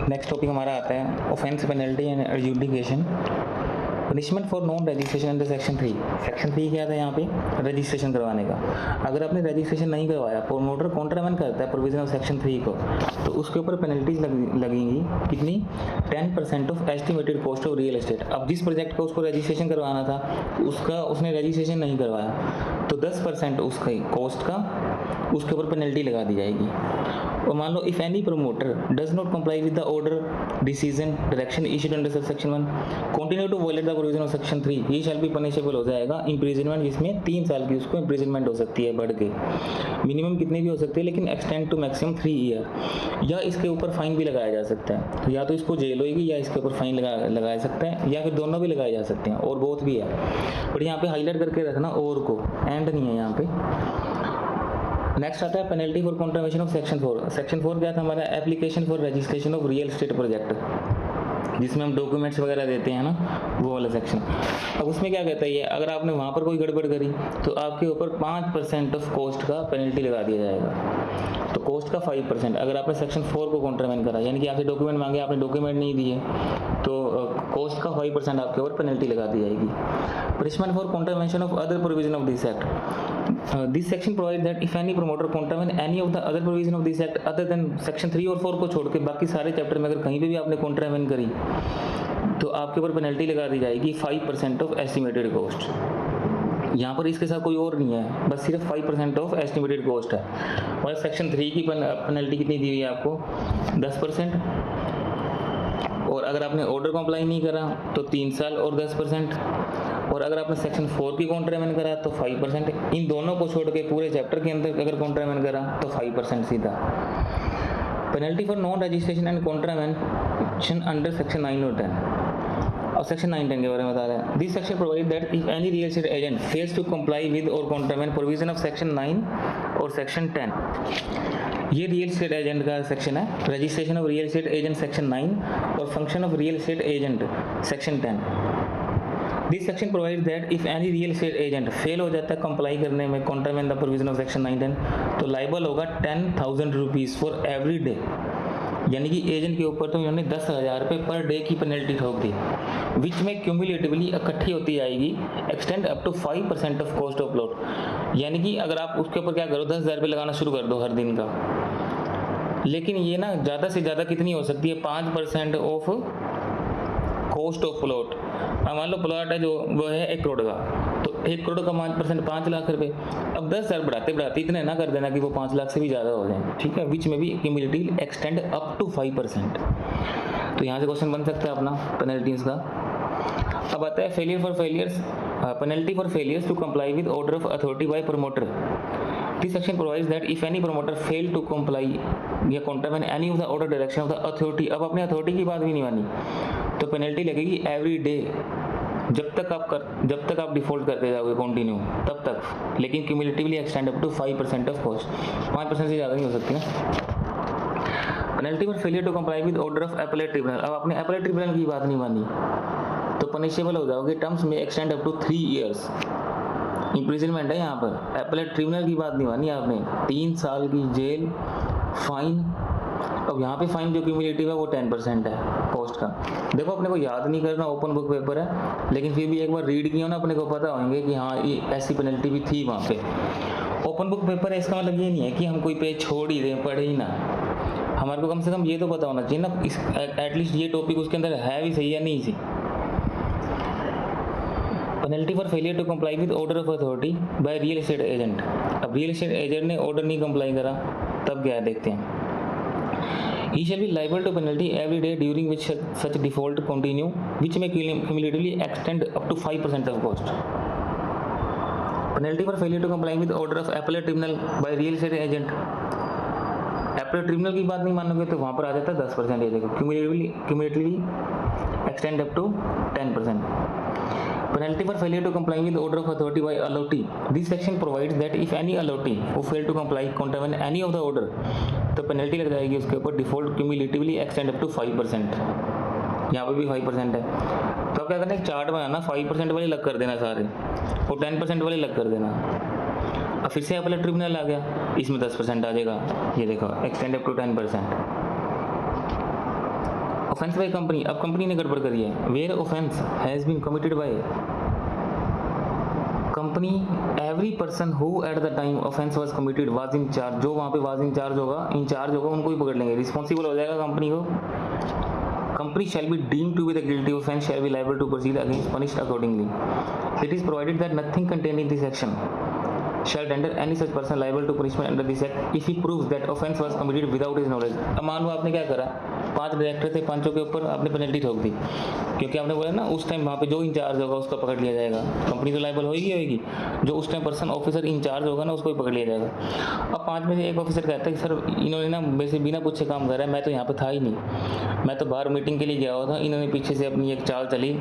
Next topic हमारा आता है offence penalty and adjudication. Punishment for non registration under section 3। Section 3 क्या था यहाँ पे? रजिस्ट्रेशन करवाने का। अगर आपने रजिस्ट्रेशन नहीं करवाया, प्रोमोटर कॉन्ट्रावेंट करता है प्रोविजन ऑफ सेक्शन 3 को, तो उसके ऊपर पेनल्टीज लगेंगी। कितनी? 10% of estimated cost of real estate. अब जिस प्रोजेक्ट को उसको रजिस्ट्रेशन करवाना था उसने रजिस्ट्रेशन नहीं करवाया, तो 10% उसके कॉस्ट का उसके ऊपर पेनल्टी लगा दी जाएगी। और मान लो if any promoter does not comply with the order decision direction issued under section 1 continue to violate the provision of section 3, he shall be punishable हो जाएगा इम्प्रिजनमेंट, जिसमें 3 साल की उसको इम्प्रिजनमेंट हो सकती है बढ़ के। मिनिमम कितनी भी हो सकती है, लेकिन एक्सटेंड टू मैक्सिमम 3 ईयर। या इसके ऊपर फाइन भी लगाया जा सकता है, तो या तो इसको जेल होगी या इसके ऊपर फाइन लगाया सकता है, या फिर दोनों भी लगाए जा सकते हैं, और बोथ भी है। बट यहाँ पे हाईलाइट करके रखना और को, एंड नहीं है यहाँ पे। नेक्स्ट आता है penalty for contravention of section 4। Section 4 क्या था हमारा? Application for registration of real estate project, जिसमें हम डॉक्यूमेंट्स वगैरह देते हैं ना, वो वाला सेक्शन। अब उसमें क्या कहता है ये, अगर आपने वहाँ पर कोई गड़बड़ करी तो आपके ऊपर 5% ऑफ कॉस्ट का पेनल्टी लगा दिया जाएगा। तो कॉस्ट का 5%। अगर आपने सेक्शन 4 को कॉन्ट्रावेंट करा, यानी कि आपसे डॉक्यूमेंट मांगे, आपने डॉक्यूमेंट नहीं दिए, तो कॉस्ट का 5% आपके ऊपर पेनल्टी लगा दी जाएगी। Punishment for contravention of other provision of this act. This section provide that if any promoter contravene any of the other provision of this act other than section 3 और 4 को छोड़ के बाकी सारे चैप्टर में अगर कहीं पे भी आपने कॉन्ट्रावेंट करी, तो आपके ऊपर पेनल्टी लगा दी जाएगी 5% ऑफ एस्टिमेटेड कॉस्ट। यहाँ पर इसके साथ कोई और नहीं है, बस सिर्फ 5% ऑफ एस्टिमेटेड कॉस्ट है। और सेक्शन 3 की पेनल्टी कितनी दी हुई है आपको? 10%। और अगर आपने ऑर्डर को अप्लाई नहीं करा तो 3 साल और 10%। और अगर आपने सेक्शन 4 की कॉन्ट्रावेंट करा तो 5%। इन दोनों को छोड़ के पूरे चैप्टर के अंदर अगर कॉन्ट्रावेंट करा तो 5% सीधा। Penalty for non registration and contravention under section 9 और 10। और सेक्शन 9-10 के बारे में बता रहा है। This section provide that if any real estate agent fails to comply with और कॉन्ट्रावेंट प्रोविजन ऑफ सेक्शन 9 और सेक्शन 10। ये रियल एस्टेट एजेंट का सेक्शन है, registration of real estate agent section 9 और function of real estate agent section 10। This section provide that if any real estate agent fail हो जाता है comply करने में कॉन्ट्रावेंट द प्रोविजन ऑफ सेक्शन 9-10, तो liable होगा 10,000 रुपीज़ फॉर एवरी डे। यानी कि एजेंट के ऊपर तो इन्होंने 10,000 रुपये पर डे की पेनल्टी ठोक दी, विच में क्यूमुलेटिवली इकट्ठी होती जाएगी, extend up to 5% of cost of plot. यानी कि अगर आप उसके ऊपर क्या करो, 10,000 रुपये लगाना शुरू कर दो हर दिन का, लेकिन ये ना ज़्यादा से ज़्यादा कितनी हो सकती है? 5% ऑफ कॉस्ट ऑफ प्लॉट। मान लो प्लॉट है जो वो है 1 करोड़ का, तो 1 करोड़ का 5% 5 लाख रुपए। अब 10,000 बढ़ाते बढ़ाते इतने ना कर देना कि वो 5 लाख से भी ज़्यादा हो जाए, ठीक है, विच में भी क्यूमुलेटिव एक्सटेंड अप टू 5%। तो यहाँ से क्वेश्चन बन सकता है अपना पेनल्टीज का। अब आता है failure for failures, penalty for failures to comply with order of authority by promoter. This section provides that if any promoter fail to comply या contravene any of the order direction of the authority, अब अपने authority की बात भी नहीं मानी, तो penalty लगेगी एवरी डे, जब तक आप डिफॉल्ट करते जाओगे कंटिन्यू तब तक, लेकिन cumulatively extend up to 5% of cost. 5% से ज़्यादा नहीं हो सकती ना। Penalty for failure to comply with order of appellate tribunal, अब आपने एपेलेट ट्रिब्यूनल की बात नहीं मानी तो पनिशेबल हो जाओगे, टर्म्स में extend up to 3 years imprisonment है। यहाँ पर एपेलेट ट्रिब्यूनल की बात नहीं मानी आपने, 3 साल की जेल, फाइन। अब यहाँ पे फाइन जो क्यूमुलेटिव है वो 10% है कॉस्ट का। देखो अपने को याद नहीं करना, ओपन बुक पेपर है, लेकिन फिर भी एक बार रीड किया ना अपने को पता होंगे कि हाँ ये ऐसी पेनल्टी भी थी वहाँ पे। ओपन बुक पेपर है, इसका मतलब ये नहीं है कि हम कोई पेज छोड़ ही दें, पढ़े ही ना। हमारे को कम से कम ये तो पता होना चाहिए ना, एटलीस्ट ये टॉपिक उसके अंदर है भी सही या नहीं सही। Penalty for failure to comply with order of authority by real estate agent. अब रियल एस्टेट एजेंट ने ऑर्डर नहीं कंप्लाई करा, तब क्या है देखते हैं। He shall be liable to penalty every day during which such default continue, which may cumulatively extend up to 5% of cost. Penalty for failure to comply with order of appellate tribunal by real estate agent. appellate tribunal की बात नहीं मानोगे तो वहाँ पर आ जाता है 10%। ये देखो cumulatively extend up to 10%. Penalty for failure to comply with order of authority by allotee. This section provides that if any allotee who fail to comply contravene any of the order, तो penalty लग जाएगी उसके ऊपर, default cumulatively extend up to 5%। यहाँ पर भी 5% है। तो अब क्या करना है, चार्ट बनाना, 5% वाले लग कर देना सारे और 10% वाले लग कर देना। अब फिर से अपीलेट ट्रिब्यूनल आ गया, इसमें 10% आ जाएगा। ये देखो extend up to 10%। Offence by company, अब कंपनी ने गड़बड़ करी है, where offence has been committed by company, every person who at the time offence was committed was in charge, जो वहाँ पे वाज इन चार्ज होगा, इंचार्ज होगा, उनको ही पकड़ लेंगे, रिस्पॉन्सिबल हो जाएगा कंपनी को। Company shall be deemed to be the guilty offence shall be liable to proceed against punished accordingly. It is provided that nothing contained in this section shall render any such person liable to punishment under this act if he proves that offence was committed without his knowledge. अब मान लो आपने क्या करा, 5 director थे, 5 के ऊपर आपने penalty ठोक दी, क्योंकि आपने बोला ना उस टाइम वहाँ पे जो इंचार्ज होगा उसको पकड़ लिया जाएगा, कंपनी तो लाइबल होगी, जो उस टाइम पर्सन ऑफिसर इंचार्ज होगा ना उसको ही पकड़ लिया जाएगा। अब 5 में से एक ऑफिसर कहता है कि सर इन्होंने ना मेरे से बिना पूछे काम करा है, मैं तो यहाँ पे था ही नहीं, मैं तो बाहर मीटिंग के लिए गया हुआ था, इन्होंने पीछे से अपनी एक चाल चली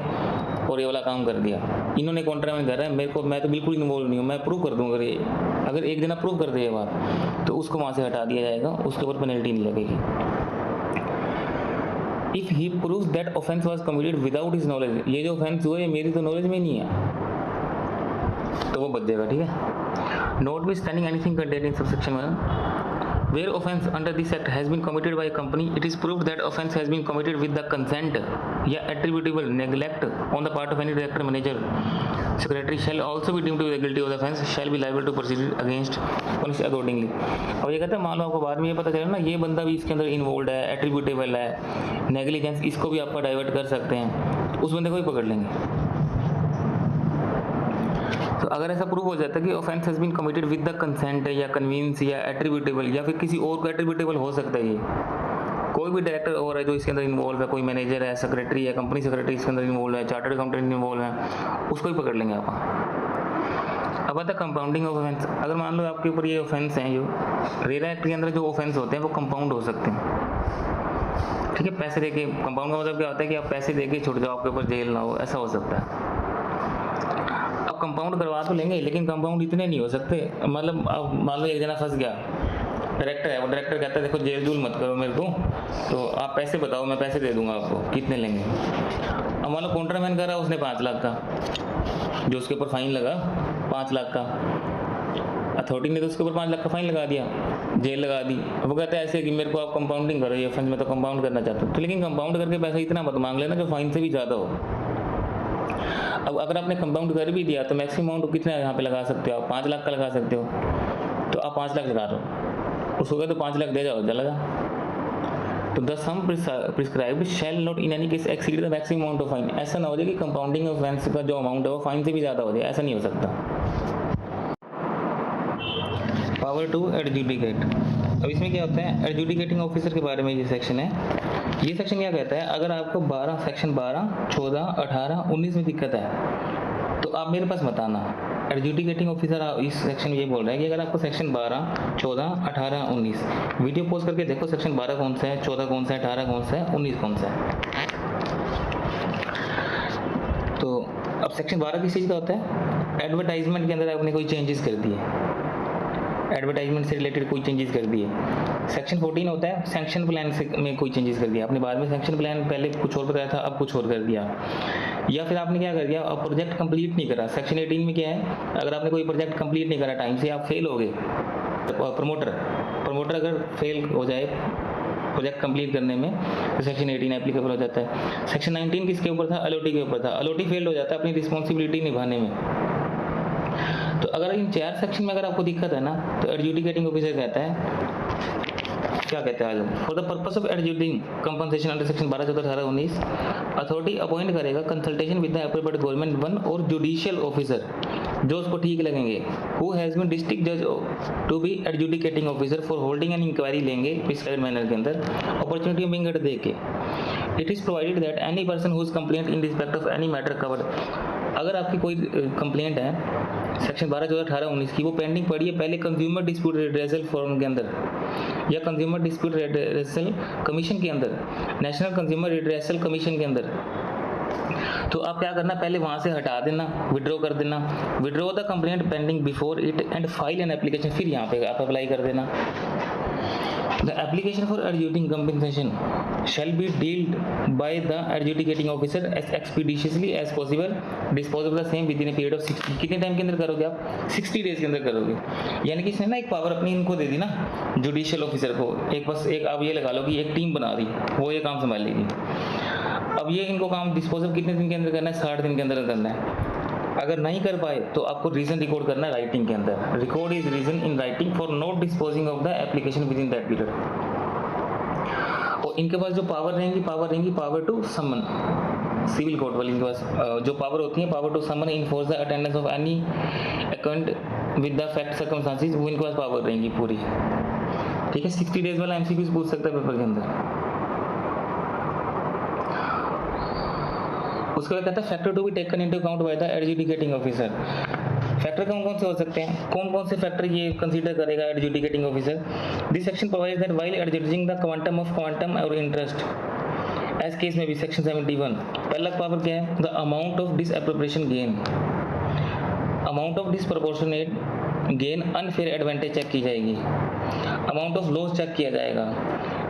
और ये वाला काम कर दिया, इन्होंने कॉन्ट्राबैंड करा है, मैं तो बिल्कुल इन्वॉल्व नहीं हूँ, मैं प्रूव कर दूँ, अगर एक दिन प्रूव कर दे ये बात तो उसको वहाँ से हटा दिया जाएगा, उसके ऊपर पेनल्टी नहीं लगेगी। If he proves that offence was committed without his knowledge, ये जो ऑफेंस हुआ है मेरी तो नॉलेज में नहीं है, तो वो बच जाएगा, ठीक है। Not be standing anything contained in subsection 1, where offense under this act has been committed by a company, it is proved that offense has been committed with the consent या attributable neglect on the part of any director, manager, secretary shall also be deemed to be guilty of the offense shall be liable to proceed against punished accordingly। अब ये कहता है मान लो आपको बाद में ये पता चला ना ये बंदा भी इसके अंदर इन्वॉल्व है, एट्रीब्यूटेबल है, नेग्लिजेंस, इसको भी आपका डाइवर्ट कर सकते हैं, उस बंदे को भी पकड़ लेंगे। तो अगर ऐसा प्रूव हो जाता है कि offence has been committed with the consent या कन्वीनियंस या एट्रीब्यूटेबल या फिर किसी और को एट्रीब्यूटेबल हो सकता है, ये कोई भी डायरेक्टर और है जो इसके अंदर इन्वॉल्व है, कोई मैनेजर है, सेक्रेटरी है, कंपनी सेक्रेटरी इसके अंदर इन्वॉल्व है, चार्टर्ड अकाउंटेंट इन्वॉल्व है, उसको ही पकड़ लेंगे आप। अब आता है कंपाउंडिंग ऑफ ऑफेंस। अगर मान लो आपके ऊपर ये ऑफेंस हैं, जो रेरा एक्ट के अंदर जो ऑफेंस होते हैं वो कंपाउंड हो सकते हैं, ठीक है, पैसे देके। कंपाउंड का मतलब क्या होता है कि आप पैसे देके छुट जाओ, आपके ऊपर जेल ना हो, ऐसा हो सकता है। कंपाउंड करवा तो लेंगे लेकिन कंपाउंड इतने नहीं हो सकते, मतलब अब मान लो एक जना फंस गया, डायरेक्टर है, वो डायरेक्टर कहता है देखो जेल जूल मत करो मेरे को, तो आप पैसे बताओ, मैं पैसे दे दूंगा आपको, कितने लेंगे। अब मान लो कॉन्ट्राबैंड करा उसने 5 लाख का, जो उसके ऊपर फाइन लगा 5 लाख का, अथॉरिटी ने तो उसके ऊपर 5 लाख का फाइन लगा दिया, जेल लगा दी। वो कहता है ऐसे कि मेरे को आप कंपाउंडिंग करो ये ऑफेंस, मैं तो कंपाउंड करना चाहता हूँ, तो लेकिन कंपाउंड करके पैसा इतना मत मांग लेना जो फाइन से भी ज़्यादा हो। अब अगर आपने कंपाउंड कर भी दिया तो मैक्सिमम अमाउंट कितना यहाँ पे लगा सकते हो आप, 5 लाख का लगा सकते हो, तो आप 5 लाख लगा रहे हो, उसको कहते तो 5 लाख दे जाओ, चलेगा। तो the sum prescribed shall not in any case exceed the maximum amount of fine. ऐसा ना हो जाए कि कंपाउंडिंग ऑफेंस का जो अमाउंट है वो फाइन से भी ज़्यादा हो जाए, ऐसा नहीं हो सकता। Power to adjudicate. अब इसमें क्या होता है, एडजुडिकेटिंग ऑफिसर के बारे में ये सेक्शन है। ये सेक्शन क्या कहता है, अगर आपको सेक्शन 12, 14, 18, 19 में दिक्कत है तो आप मेरे पास बताना। एडजुडिकेटिंग ऑफिसर इस सेक्शन में ये बोल रहा है कि अगर आपको सेक्शन 12, 14, 18, 19 वीडियो पोस्ट करके देखो, सेक्शन 12 कौन सा है, 14 कौन सा है, 18 कौन सा है, 19 कौन सा है। तो अब सेक्शन 12 किस चीज़ का होता है, एडवर्टाइजमेंट के अंदर आपने कोई चेंजेस कर दिए, एडवर्टाइजमेंट से रिलेटेड कोई चेंजेस कर दिए। सेक्शन 14 होता है सैंक्शन प्लान में कोई चेंजेस कर दिया, आपने बाद में सैंक्शन प्लान पहले कुछ और बताया था, अब कुछ और कर दिया, या फिर आपने क्या कर दिया, अब प्रोजेक्ट कंप्लीट नहीं करा। सेक्शन 18 में क्या है, अगर आपने कोई प्रोजेक्ट कंप्लीट नहीं करा टाइम से, आप फेल हो गए, प्रमोटर अगर फेल हो जाए प्रोजेक्ट कंप्लीट करने में तो सेक्शन 18 एप्लीकेबल हो जाता है। सेक्शन 19 किसके ऊपर था, अलॉटी के ऊपर था, अलॉटी फेल हो जाता है अपनी रिस्पॉन्सिबिलिटी निभाने में। तो अगर इन 4 सेक्शन में अगर आपको दिक्कत है ना, तो एडजुडिकेटिंग ऑफिसर कहता है, क्या कहता है आगे, for the purpose of adjudging compensation under section 12, 14, 18, 19 authority appoint करेगा consultation with the appropriate government one और जुडिशियल ऑफिसर जो उसको ठीक लगेंगे, हु हैज़ बीन डिस्ट्रिक्ट जज to be adjudicating officer for holding an inquiry लेंगे प्रिस्क्राइब्ड मैनर के अंदर, अपॉर्चुनिटी बिंग एट दे के। It is provided that any person whose complaint in respect of any matter covered. अगर आपकी कोई complaint है सेक्शन 12, 14, 18, 19 की, वो पेंडिंग पड़ी है पहले कंज्यूमर डिस्प्यूट रिड्रेसल फॉर्म के अंदर या कंज्यूमर डिस्प्यूट रिड्रेसल कमीशन के अंदर, नेशनल कंज्यूमर रिड्रेसल कमीशन के अंदर, तो आप क्या करना, पहले वहाँ से हटा देना, विड्रॉ कर देना, withdraw the complaint pending before it and file an application, फिर यहाँ पे आप अप्लाई कर देना। The application for adjudicating compensation shall be dealt by the adjudicating officer as expeditiously as possible. Dispose of the same within a period of 60. कितने time के अंदर करोगे आप? 60 डेज के अंदर करोगे। यानी कि इसने ना एक पावर अपनी इनको दे दी ना, जुडिशियल ऑफिसर को। एक बस एक आप ये लगा लो कि एक टीम बना दी, वो ये काम संभालेगी। अब ये इनको काम डिस्पोजल कितने दिन के अंदर करना है? 60 दिन के अंदर करना है। अगर नहीं कर पाए तो आपको रीजन रिकॉर्ड करना है राइटिंग के अंदर। Record is reason in writing for not disposing of the application within that period. और इनके पास जो पावर रहेंगी power to summon, civil court वाले इनके पास जो पावर होती है, power to summon enforce the attendance of any account with the fact circumstances, वो इनके पास पावर रहेंगी पूरी। ठीक है, 60 डेज वाला एमसीक्यूज पूछ सकता है पेपर के अंदर। उसके बाद कहता है factor to be taken into account by the adjudicating officer. Factor कौन कौन से हो सकते हैं? कौन कौन से फैक्टर ये कंसीडर करेगा adjudicating officer? This section provides that while adjudging the quantum और इंटरेस्ट एज केस में भी सेक्शन 71। पहला पावर क्या है? The amount of disappropriation gain, amount of disproportionate gain, unfair advantage check की जाएगी, अमाउंट ऑफ लॉस चेक किया जाएगा,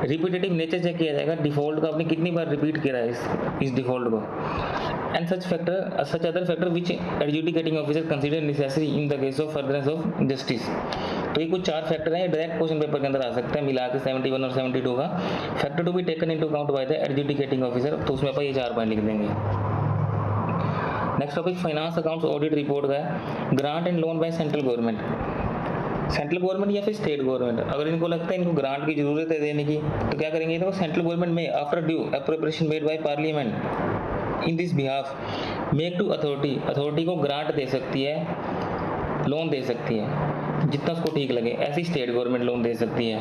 रिपीटेटिव नेचर चेक किया जाएगा, डिफॉल्ट का आपने कितनी बार रिपीट किया है इस डिफॉल्ट को, and such other factor which adjudicating officer consider necessary in the case of furtherance of justice. तो ये कुछ 4 फैक्टर हैं, डायरेक्ट क्वेश्चन पेपर के अंदर आ सकता है मिला के 71 और 72 का। Factor to be taken into account by the adjudicating officer, तो उसमें अपन ये 4 पॉइंट लिख देंगे। Next topic finance accounts audit report का है। Grant and loan by central government, central government या फिर स्टेट गवर्नमेंट, अगर इनको लगता है इनको ग्रांट की जरूरत है देने की, तो क्या करेंगे? तो सेंट्रल गवर्नमेंट में after due appropriation made by parliament in this behalf make to authority, authority को ग्रांट दे सकती है, लोन दे सकती है जितना उसको ठीक लगे। ऐसी स्टेट गवर्नमेंट लोन दे सकती है।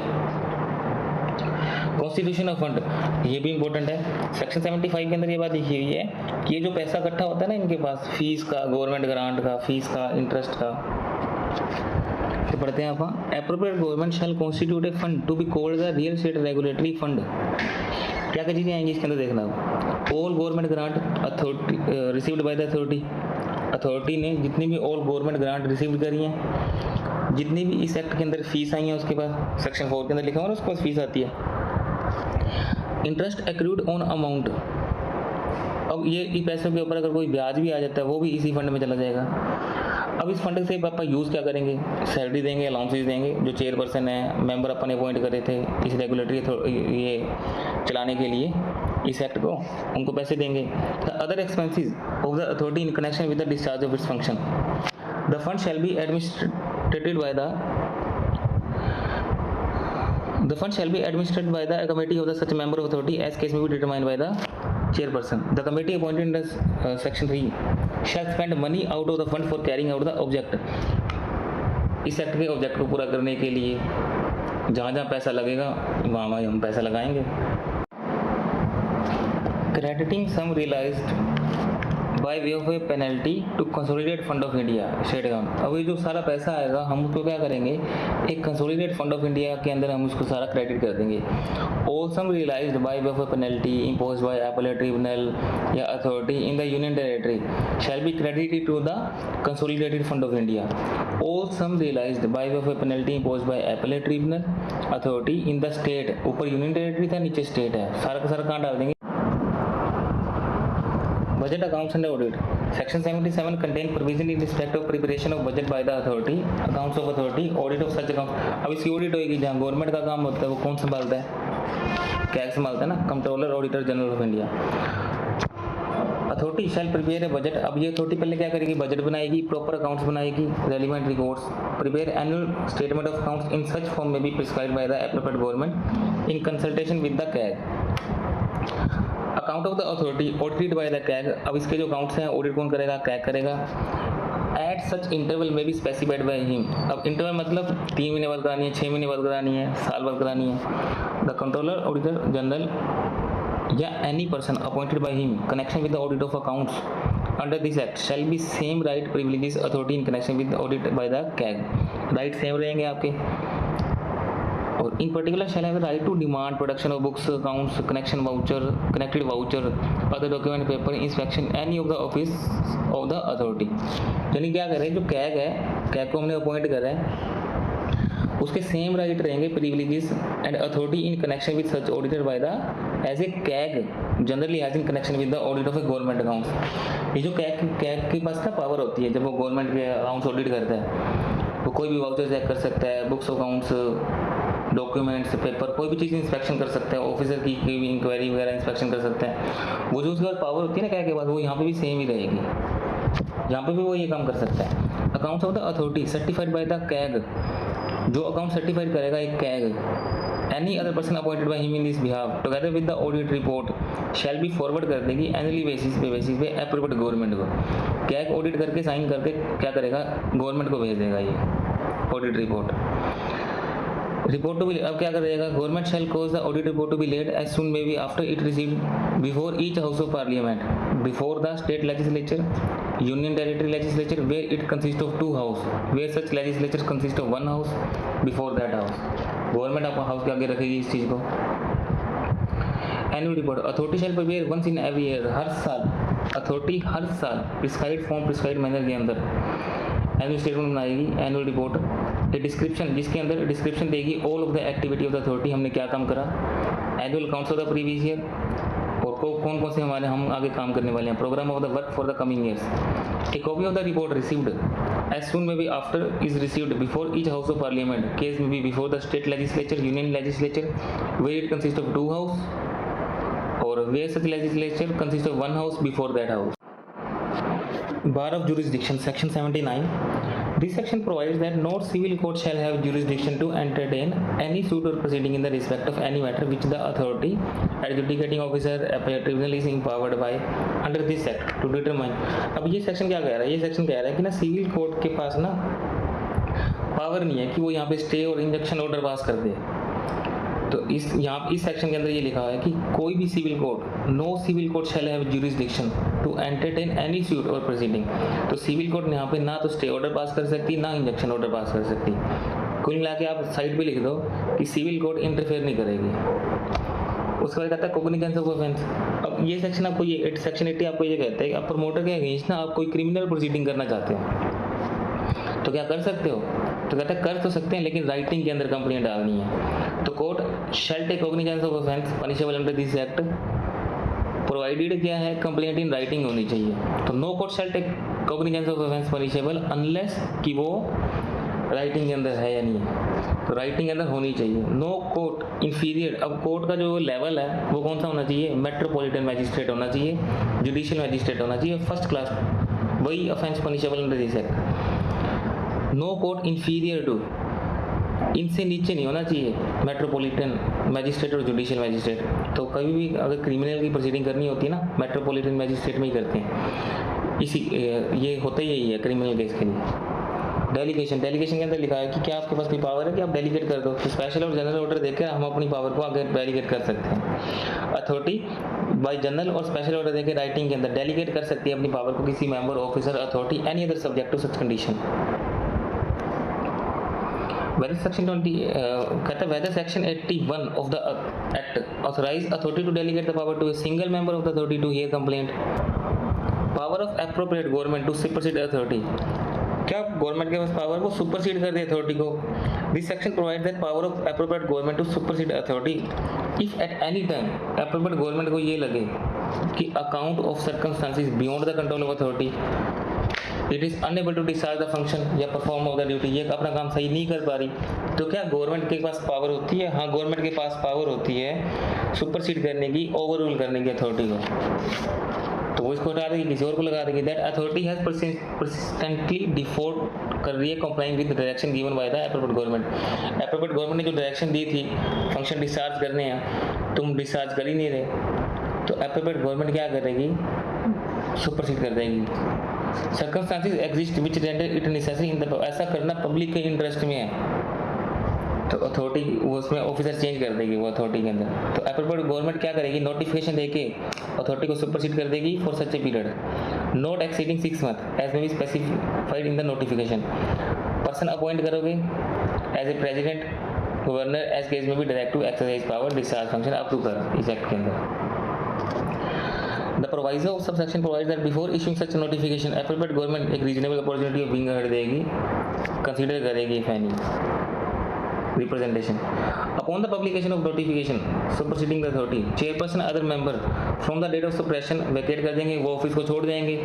कॉन्स्टिट्यूशन ऑफ फंड, ये भी इंपॉर्टेंट है। सेक्शन 75 के अंदर ये बात लिखी हुई है कि ये जो पैसा इकट्ठा होता है ना इनके पास, फीस का, गवर्नमेंट ग्रांट का, फीस का, इंटरेस्ट का, तो पढ़ते हैं आप, appropriate government shall constitute a fund to be called the real estate regulatory fund. क्या क्या चीज़ें आएंगी इसके अंदर देखना। All government grant authority received by the authority, authority ने जितनी भी ऑल गवर्नमेंट ग्रांट रिसीव करी हैं, जितनी भी इस एक्ट के अंदर फीस आई हैं उसके पास, सेक्शन 4 के अंदर लिखा हुआ है उसके पास फीस आती है। इंटरेस्ट एक्रूड ऑन अमाउंट, अब ये पैसों के ऊपर अगर कोई ब्याज भी आ जाता है वो भी इसी फंड में चला जाएगा। अब इस फंड से पापा यूज़ क्या करेंगे? सैलरी देंगे, अलाउंसेस देंगे। जो चेयरपर्सन है, मेंबर अपन अपॉइंट करे थे इस रेगुलेटरी ये चलाने के लिए इस एक्ट को, उनको पैसे देंगे। The other expenses of the authority in connection with the discharge of its function, the fund shall be administered by the fund shall be administered by the committee of the such member of authority as case may be determined by the chairperson. The committee appointed in the section 3 shall spend money out of the fund for carrying out the object. इस act के object को पूरा करने के लिए जहाँ जहाँ पैसा लगेगा वहाँ हम पैसा लगाएंगे। Crediting sum realized by way of a penalty to consolidate fund of India state account. अब ये जो सारा पैसा आएगा हम उसको क्या करेंगे? एक कंसोलिडेट फंड ऑफ इंडिया के अंदर हम उसको सारा क्रेडिट कर देंगे। All sum realized by way of a penalty impose by appellate tribunal या authority in the union territory shall be credited to the consolidated fund of India. All sum realized by way of a penalty impose by appellate tribunal authority in the state, ऊपर union territory था नीचे state है, सारा का सारा कहाँ डाल देंगे? Budget accounts and audit. Section 77 contain provision in respect of preparation of budget by the authority, accounts of authority, audit of such accounts. अब इसकी ऑडिट होगी जहाँ गवर्नमेंट का काम होता है वो कौन संभालता है? क्या संभालता है ना? Controller auditor general of India. Authority shall prepare a budget, अब ये अथॉरिटी पहले क्या करेगी? बजट बनाएगी, प्रॉपर अकाउंट्स बनाएगी, relevant records, prepare annual statement of accounts in such form में be prescribed by the appropriate government in consultation with the CAG. Account of the authority audited by the CAG, अब इसके जो accounts हैं audit कौन करेगा? CAG करेगा। At such interval में भी स्पेसिफाइड बाय हिम, अब इंटरवल मतलब 3 महीने बाद करानी है, 6 महीने बाद करानी है, साल बाद करानी है। द कंट्रोलर ऑडिटर जनरल या any person appointed by him connection with the audit of accounts under this act shall be same right privileges authority in connection with audit by the CAG, right same रहेंगे आपके। और in particular shall have right to demand production of books, accounts, connection voucher, connected voucher, other document, paper, inspection any of the office of the authority. यानी क्या करें? जो CAG है, CAG को हमने अपॉइंट करा है, उसके सेम राइट रहेंगे privileges and authority in connection with such auditor by the as a CAG generally has in connection with the audit of A government accounts. ये जो कैग के पास ना पावर होती है जब वो गवर्नमेंट के अकाउंट्स ऑडिट करता है, वो कोई भी वाउचर चेक कर सकता है, बुक्स अकाउंट्स, डॉक्यूमेंट्स, पेपर, कोई भी चीज़ इंस्पेक्शन कर सकते हैं, ऑफिसर की कोई भी इंक्वायरी वगैरह इंस्पेक्शन कर सकते हैं। वो जो उसके बाद पावर होती है ना कैग के बाद, वो यहाँ पे भी सेम ही रहेगी, यहाँ पे भी वो ये काम कर सकता है। Accounts of the authority certified by the CAG, जो अकाउंट सर्टिफाइड करेगा एक CAG, any other person appointed by him in this behalf together with the audit report shall be forward कर देगी एनुअली बेसिस पे अप्रोप्रिएट गवर्नमेंट को। CAG audit करके sign करके क्या करेगा, गवर्नमेंट को भेज देगा ये ऑडिट रिपोर्ट टू बी। अब क्या करेगा, government shall cause the audit report to be laid as soon may be after it received before each house of parliament, before the state legislature, union territory legislature where it consists of 2 house, where such legislature consists of 1 house, before that house। Government आपको house के आगे रखेगी इस चीज़ को। Annual report authority shall prepare once in every year, हर साल authority हर साल प्रिस्क्राइब्ड फॉर्म प्रिस्क्राइब्ड मैनर के अंदर एनुअल स्टेटमेंट बनाएगी, एनुअल रिपोर्ट। ए डिस्क्रिप्शन, जिसके अंदर डिस्क्रिप्शन देगी all of the activity of the authority, हमने क्या काम करा, annual accounts of the previous year, और कौन कौन से हमारे हम आगे काम करने वाले हैं, program of the work for the coming years. A copy of the report received as soon may be after is received before each house of parliament, case may be before the state legislature, union legislature where it consist of 2 house, और where such legislature consist of 1 house before that house. Bar of Jurisdiction, Section 79. This section provides that no civil court shall have jurisdiction to entertain any suit or proceeding in the respect of any matter which the authority, adjudicating officer, tribunal is empowered by under this act to determine। अब ये section क्या कह रहा है, ये section कह रहा है कि ना सिविल कोर्ट के पास ना पावर नहीं है कि वो यहाँ पे स्टे और इंजंक्शन ऑर्डर पास कर दे। तो इस सेक्शन के अंदर ये लिखा है कि कोई भी civil court, no civil court shall have jurisdiction to entertain any suit और प्रोसीडिंग। तो सिविल कोर्ट यहाँ पे ना तो स्टे ऑर्डर पास कर सकती, ना इंजंक्शन ऑर्डर पास कर सकती। कुल मिला के आप साइड पे लिख दो कि सिविल कोर्ट इंटरफेयर नहीं करेगी। उसके बाद कहता है कॉग्निजेंस ऑफ ऑफेंस। अब ये सेक्शन आपको ये सेक्शन 80 आपको ये कहता है कि आप प्रमोटर के अगेंस्ट ना आप कोई क्रिमिनल प्रोसीडिंग करना चाहते हो तो क्या कर सकते हो, तो कहता है कर तो सकते हैं लेकिन राइटिंग के अंदर कंप्लेंट डालनी है। तो court shall take cognizance of offence punishable under this act, provided क्या है, कंप्लेंट इन राइटिंग होनी चाहिए। तो no court shall take cognizance of offence punishable unless कि वो राइटिंग के अंदर है या नहीं है, तो राइटिंग के अंदर होनी चाहिए। नो कोर्ट इंफीरियर, अब कोर्ट का जो लेवल है वो कौन सा होना चाहिए, मेट्रोपॉलिटन मैजिस्ट्रेट होना चाहिए, जुडिशियल मैजिस्ट्रेट होना चाहिए, फर्स्ट क्लास, वही offence punishable under this act. No court inferior to, इनसे नीचे नहीं होना चाहिए मेट्रोपॉलिटन मैजिस्ट्रेट और जुडिशियल मैजिस्ट्रेट। तो कभी भी अगर क्रिमिनल की प्रोसीडिंग करनी होती है ना मेट्रोपॉलिटन मैजिस्ट्रेट में ही करते हैं। इसी ये होता ही यही है क्रिमिनल केस के लिए। डेलीगेशन के अंदर लिखा है कि क्या आपके पास कोई पावर है कि आप डेलीगेट कर दो, तो स्पेशल और जनरल ऑर्डर देकर हम अपनी पावर को आगे डेलीगेट कर सकते हैं। अथॉरिटी बाय जनरल और स्पेशल ऑर्डर देकर राइटिंग के अंदर डेलीगेट कर सकती है अपनी पावर को किसी member, officer, authority, any other subject to such condition. Whether section 20 कहता है whether section 81 of the act authorize authority to delegate the power to a single member of the authority to hear complaint, power of appropriate government to supersede authority, क्या government के पास power को supersede कर दे authority को। This section provide that power of appropriate government to supersede authority if at any time appropriate government को ये लगे कि account of circumstances beyond the control of authority it is unable to discharge the function या perform of the duty, ये अपना काम सही नहीं कर पा रही, तो क्या गवर्नमेंट के पास पावर होती है, हाँ गवर्नमेंट के पास पावर होती है सुपरसीड करने की, ओवर रूल करने की अथॉरिटी को। तो वो इसको हटा देगी, किसी और को लगा देगी। That authority has persistently default कर रही है complying with direction given by the appropriate government. Appropriate government ने जो डायरेक्शन दी थी फंक्शन डिस्चार्ज करने हैं, तुम डिस्चार्ज कर ही नहीं रहे, तो एप्रोप्रिएट गवर्नमेंट क्या करेगी, सुपरसीड कर देगी। Circumstances exist which render it necessary in the, ऐसा करना पब्लिक के इंटरेस्ट में है तो अथॉरिटी वो उसमें ऑफिसर चेंज कर देगी वो अथॉरिटी के अंदर। तो एप्रोप्रिएट गवर्नमेंट क्या करेगी, नोटिफिकेशन देके अथॉरिटी को सुपरसीड कर देगी for such a period not exceeding 6 month as may be specified in the notification. Person appoint करोगे as a president, governor as case में भी direct to exercise power discharge function up to कर इस act के अंदर। The proviso of subsection provides that before issuing such notification, appropriate government एक reasonable opportunity of being heard देगी, consider करेगी if any। Representation. Upon the publication of notification superseding the authority, chairperson other member from the date of suppression vacate कर देंगे, वो office को छोड़ देंगे।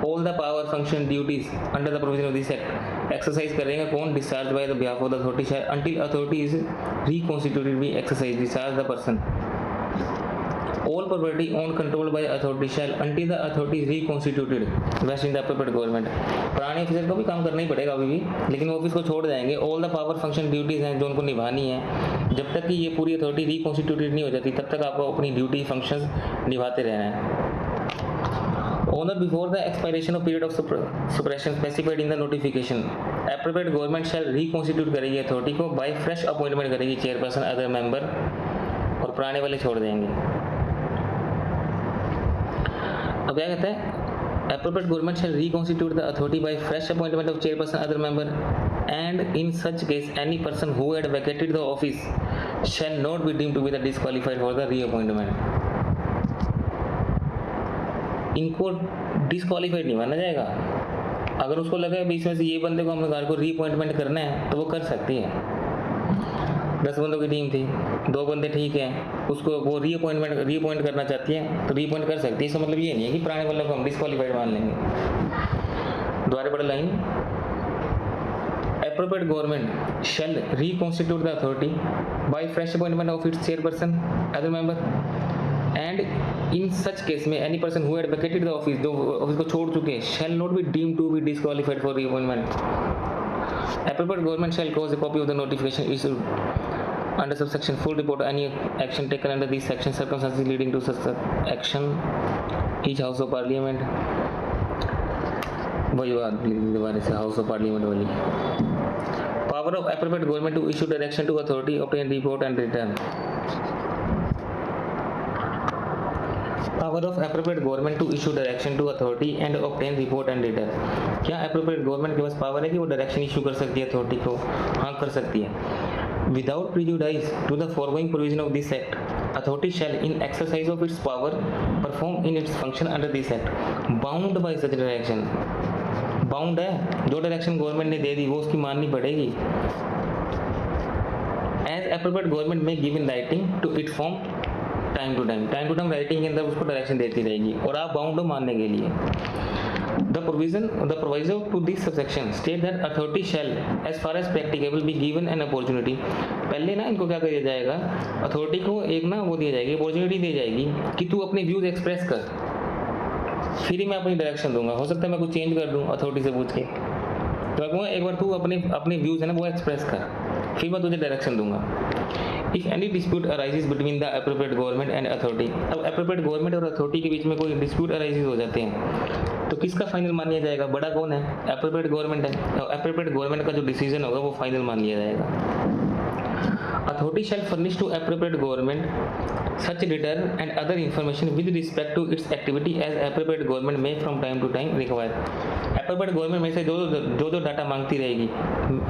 All the power function duties under the provision of this act exercise करेंगे कौन? Discharge by the behalf of the authority until authority is reconstituted be exercise discharge the person. All property owned controlled by authority shall until the authority is reconstituted vest in the appropriate government। पुराने officer को भी काम करना ही पड़ेगा अभी भी, लेकिन वो ऑफिस को छोड़ जाएंगे। All the power function duties हैं जो उनको निभानी है, जब तक कि ये पूरी अथॉरिटी रिकॉन्स्टिट्यूटेड नहीं हो जाती तब तक आपको अपनी ड्यूटी फंक्शंस निभाते रहना है। Owner before the expiration of period of suppression specified in the notification, appropriate government shall reconstitute करेगी अथॉरिटी को, by fresh appointment करेगी चेयरपर्सन अदर मेंबर, और पुराने वाले छोड़ देंगे। अब क्या कहता है? Appropriate government shall reconstitute the authority by fresh appointment of chairperson other member, and in such case any person who had vacated the office shall not be deemed to be the disqualified for the reappointment। इनको disqualified नहीं माना जाएगा। अगर उसको लगे बीच में से ये बंदे को हमने घर को रीअपॉइंटमेंट करना है तो वो कर सकती है। 10 बंदों की टीम थी, 2 बंदे ठीक हैं, उसको वो रीअपॉइंट करना चाहती है तो रीअपॉइंट कर सकती है। इसका मतलब ये नहीं है कि पुराने वालों को हम डिस्क्वालीफाइड मान लेंगे। दोबारा पढ़ line, appropriate government shall reconstitute the authority by fresh appointment of its chairperson other member, and in such case में any person who had vacated the office, जो ऑफिस को छोड़ चुके, shall not be deemed to be disqualified for reappointment। Appropriate government shall cause a copy of the notification issued under subsection full report any action taken under these sections, circumstances leading to such action, each house of parliament। वही बात दोबारा से house of parliament वाली। Power of appropriate government to issue direction to authority, obtain report and return। Power of appropriate government to issue direction to authority and obtain report and return। क्या appropriate government के पास power है कि वो direction issue कर सकती है authority को? हाँ, कर सकती है। Without prejudice to the foregoing provision of this act, authority shall, in exercise of its power, perform in its function under this act, bound by such direction। Bound है, जो डायरेक्शन गवर्नमेंट ने दे दी वो उसकी माननी पड़ेगी। As appropriate government may give in writing to it form time to time writing के अंदर उसको डायरेक्शन देती रहेगी और आप बाउंड हो मानने के लिए। The proviso to this subsection state that authority shall, as far as practicable, be given an opportunity। पहले ना इनको क्या किया जाएगा, अथॉरिटी को एक ना वो दिया जाएगी, अपॉर्चुनिटी दी जाएगी कि तू अपने व्यूज एक्सप्रेस कर, फिर ही मैं अपनी डायरेक्शन दूंगा। हो सकता है मैं कुछ चेंज कर दूं अथॉरिटी से पूछ के, तो मैं कहूँगा एक बार तू अपने व्यूज है ना वो एक्सप्रेस कर, फिर मैं तुझे डायरेक्शन दूंगा। If any dispute arises between the appropriate government and authority, अब एप्रोप्रिएट गवर्नमेंट और अथॉरिटी के बीच में कोई डिस्प्यूट अराइजेज हो जाते हैं तो किसका फाइनल मान लिया जाएगा? बड़ा कौन है? एप्रोप्रिएट गवर्नमेंट है। तो एप्रोप्रिएट गवर्नमेंट का जो डिसीजन होगा वो फाइनल मान लिया जाएगा। Authority shall furnish to appropriate government such data and other information with respect to its activity as appropriate government may from time to time require। appropriate government में से जो डाटा मांगती रहेगी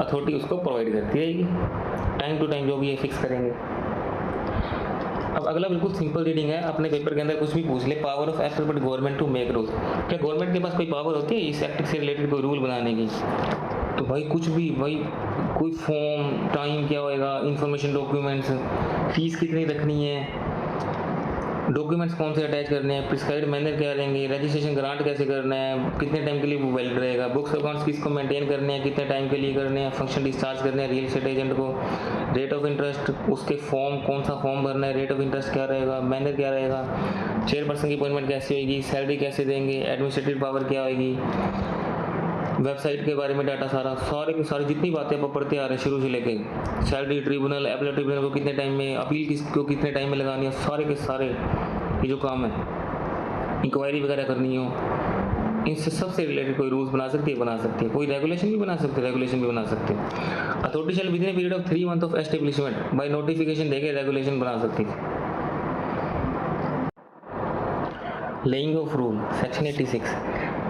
अथॉरिटी उसको प्रोवाइड करती रहेगी टाइम टू टाइम, जो भी ये फिक्स करेंगे। अब अगला बिल्कुल सिंपल रीडिंग है, अपने पेपर के अंदर कुछ भी पूछ ले। Power of appropriate government to make rule, क्या गवर्नमेंट के पास कोई पावर होती है इस एक्ट से रिलेटेड कोई रूल बनाने की? तो भाई कुछ भी, भाई कोई फॉर्म, टाइम क्या होएगा, इंफॉर्मेशन डॉक्यूमेंट्स, फीस कितनी रखनी है, डॉक्यूमेंट्स कौन से अटैच करने हैं, प्रिस्क्राइब्ड मैनर क्या रहेंगे, रजिस्ट्रेशन ग्रांट कैसे करना है, कितने टाइम के लिए वो वैलिड रहेगा, बुक्स अकाउंट्स किसको मेंटेन करने हैं, कितने टाइम के लिए करने हैं, फंक्शन डिस्चार्ज करने हैं रियल एस्टेट एजेंट को, रेट ऑफ इंटरेस्ट, उसके फॉर्म कौन सा फॉर्म भरना है, रेट ऑफ इंटरेस्ट क्या रहेगा, मैनर क्या रहेगा, चेयरपर्सन की अपॉइंटमेंट कैसे होगी, सैलरी कैसे देंगे, एडमिनिस्ट्रेटिव पावर क्या होगी, वेबसाइट के बारे में डाटा सारे के सारे जितनी बातें आप पढ़ते आ रहे हैं शुरू से लेके, सैलरी ट्रिब्यूनल, अपील ट्रिब्यूनल को कितने टाइम में, अपील किसको कितने टाइम में लगानी है, सारे के सारे ये जो काम है, इंक्वायरी वगैरह करनी हो, इनसे सबसे रिलेटेड कोई रूल्स बना सकती है, कोई रेगुलेशन भी बना सकते हैं। Authority shell within a period of 3 month of establishment by notification देके रेगुलेशन बना सकती है। लेइंग ऑफ रूल सेक्शन 86,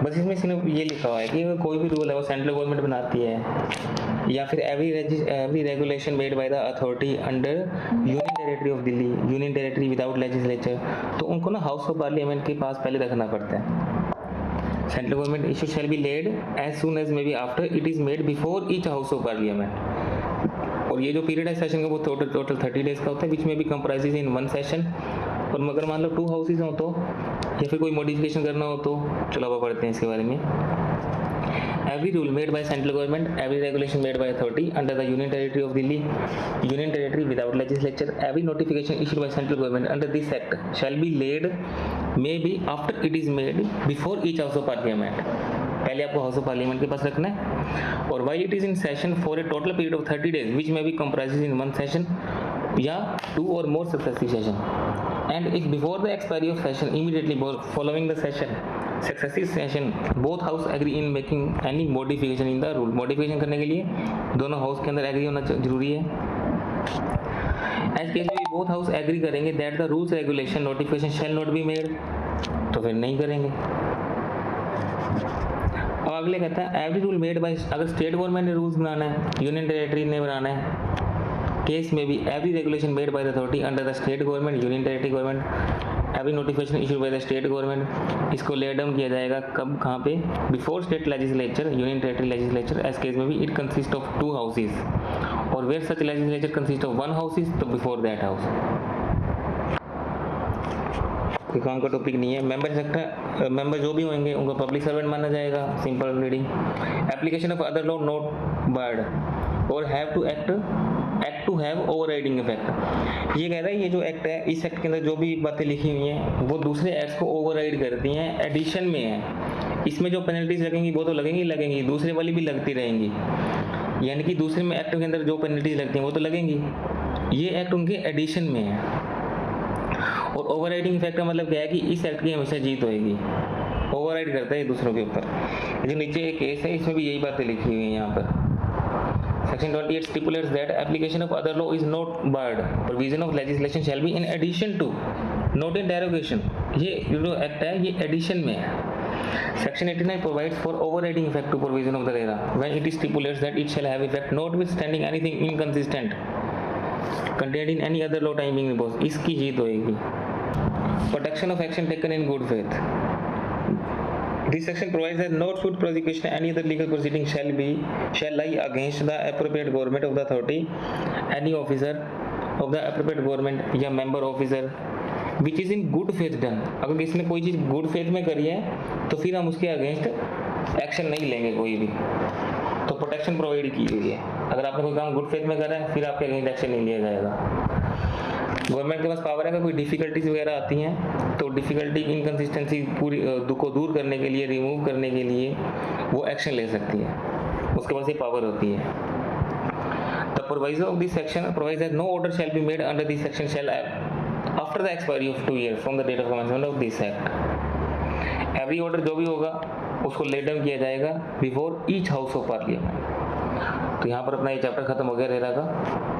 बस इसमें सिर्फ ये लिखा हुआ है कि कोई भी रूल है वो सेंट्रल गवर्नमेंट बनाती है या फिर every regulation made by the authority under union territory of Delhi, union territory without legislature, तो उनको ना हाउस ऑफ पार्लियामेंट के पास पहले रखना पड़ता है। Central government issue shall be laid as soon as may be after it is made before each house of parliament, और और ये जो पीरियड है सेशन का वो टोटल 30 डेज का होता है, विच में भी कंप्राइजेज इन वन सेशन। और मगर मान लो 2 हाउसेज हो तो, या फिर कोई मॉडिफिकेशन करना हो तो, चलो अब पढ़ते हैं इसके बारे में। Every rule made by central government, every regulation made by authority under the Union Territory of Delhi, Union Territory without legislature, every notification issued by central government under this act shall be laid, may be after it is made, before each house of parliament। पहले आपको house of parliament के पास रखना है। और while it is in session for a total period of 30 days, which may be comprises in one session या 2 or more successive session, and if before the expiry of session immediately following the session successive session both house agree in making any modification in the rule। Modification करने के लिए दोनों house के अंदर agree होना जरूरी है। एज केस में बोथ हाउस एग्री करेंगे that the rules regulation notification shall not be made, तो फिर नहीं करेंगे। अब अगले कहता है एवरी रूल मेड बाय, अगर स्टेट गवर्नमेंट ने रूल्स बनाना है, यूनियन टेरिटरी ने बनाना है, केस में भी every regulation made by the authority under the state government, union territory government, every notification issued by the state government, इसको ले डाउन किया जाएगा कब, कहाँ पे, before state legislature, union territory legislature. As case में भी इट कंसिस्ट ऑफ 2 हाउसेज, और where such legislature consist of 1 houses, तो बिफोर दैट हाउस। कोई काम का टॉपिक नहीं है। मेंबर जो भी होंगे उनको पब्लिक सर्वेंट माना जाएगा, simple reading. Application of other law not barred और have to act to have overriding effect. ये कह रहा है ये जो एक्ट है, इस एक्ट के अंदर जो भी बातें लिखी हुई हैं वो दूसरे एक्ट्स को ओवरराइड करती हैं, एडिशन में है। इसमें जो पेनल्टीज लगेंगी वो तो लगेंगी, दूसरे वाली भी लगती रहेंगी, यानी कि दूसरे में एक्ट के अंदर जो पेनल्टीज लगती हैं वो तो लगेंगी, ये एक्ट उनके एडिशन में है। और ओवरराइडिंग इफेक्ट का मतलब क्या है कि इस एक्ट की हमेशा जीत होएगी, ओवरराइड करता है दूसरों के ऊपर। जो नीचे एक केस है इसमें भी यही बातें लिखी हुई हैं यहाँ पर। Section 28 stipulates that application of other law is not barred. Provision of legislation shall be in addition to, not in derogation। ये जो एक्ट है ये एडिशन में है। Section 89 provides for overriding effect to provision of the RERA when it stipulates that it shall have effect notwithstanding anything inconsistent contained in any other law time being imposed। इसकी जीत होएगी। Protection of action taken in good faith। This section provides that no suit, prosecution, any other legal proceeding shall lie against the appropriate government of the authority, any officer of the appropriate government या member officer which is in good faith done। अगर किसी ने कोई चीज़ good faith में करी है तो फिर हम उसके अगेंस्ट एक्शन नहीं लेंगे कोई भी, तो प्रोटेक्शन प्रोवाइड की हुई है। अगर आपने कोई काम गुड फेथ में करा है फिर आपके अगेंस्ट एक्शन नहीं लिया जाएगा। गवर्नमेंट के पास पावर है, अगर कोई डिफिकल्टीज वगैरह आती हैं तो डिफिकल्टी इनकन्सिस्टेंसी पूरी को दूर करने के लिए, रिमूव करने के लिए वो एक्शन ले सकती है, उसके पास ये पावर होती है। The provision of this section provides that no order shall be made under this section shall after the expiry of 2 years from the date of commencement of this act. Every order जो भी होगा उसको laid down किया जाएगा before each house of parliament. तो यहाँ पर अपना ये चैप्टर खत्म हो गया रेरा का।